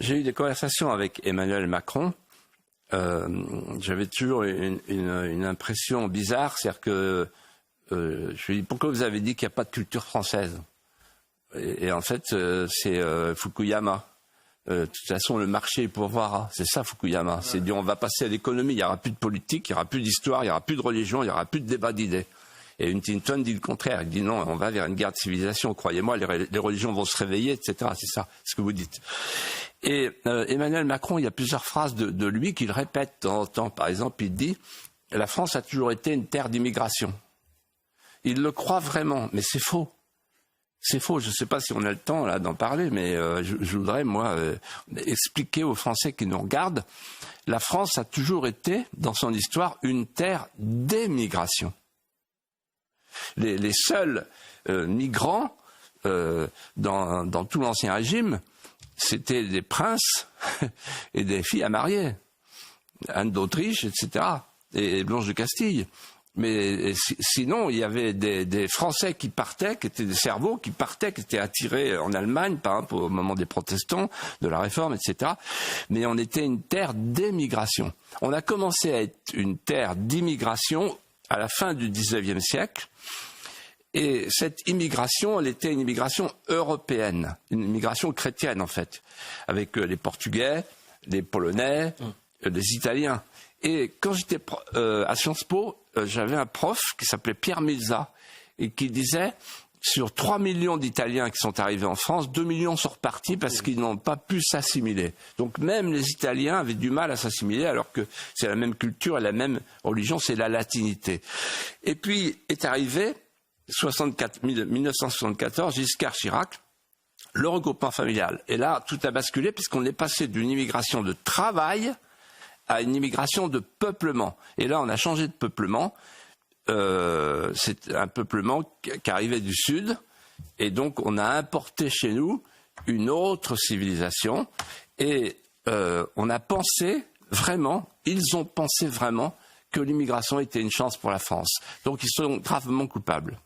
J'ai eu des conversations avec Emmanuel Macron. J'avais toujours une impression bizarre, c'est-à-dire que je lui ai dit pourquoi vous avez dit qu'il n'y a pas de culture française, et en fait c'est Fukuyama. De toute façon, le marché pourvoira. C'est ça, Fukuyama. C'est dit, on va passer à l'économie. Il n'y aura plus de politique, il n'y aura plus d'histoire, il n'y aura plus de religion, il n'y aura plus de débat d'idées. Et Huntington dit le contraire. Il dit non, on va vers une guerre de civilisation. Croyez-moi, les religions vont se réveiller, etc. C'est ça, ce que vous dites. Et Emmanuel Macron, il y a plusieurs phrases de lui qu'il répète de temps en temps. Par exemple, il dit « La France a toujours été une terre d'immigration ». Il le croit vraiment, mais c'est faux. C'est faux, je ne sais pas si on a le temps là d'en parler, mais je voudrais, moi, expliquer aux Français qui nous regardent. La France a toujours été, dans son histoire, une terre d'émigration. Les seuls migrants dans tout l'Ancien Régime, c'était des princes et des filles à marier. Anne d'Autriche, etc. et Blanche de Castille. Mais sinon, il y avait des Français qui partaient, qui étaient des cerveaux, qui partaient, qui étaient attirés en Allemagne, par exemple, au moment des protestants, de la Réforme, etc. Mais on était une terre d'émigration. On a commencé à être une terre d'immigration à la fin du XIXe siècle. Et cette immigration, elle était une immigration européenne, une immigration chrétienne, en fait, avec les Portugais, les Polonais, les Italiens. Et quand j'étais à Sciences Po, j'avais un prof qui s'appelait Pierre Milza et qui disait sur 3 millions d'Italiens qui sont arrivés en France, 2 millions sont repartis parce qu'ils n'ont pas pu s'assimiler. Donc même les Italiens avaient du mal à s'assimiler alors que c'est la même culture et la même religion, c'est la latinité. Et puis est arrivé 1974, Giscard Chirac, le regroupement familial. Et là, tout a basculé puisqu'on est passé d'une immigration de travail à une immigration de peuplement. Et là, on a changé de peuplement. C'est un peuplement qui arrivait du Sud. Et donc, on a importé chez nous une autre civilisation. Et on a pensé vraiment, ils ont pensé vraiment que l'immigration était une chance pour la France. Donc, ils sont gravement coupables.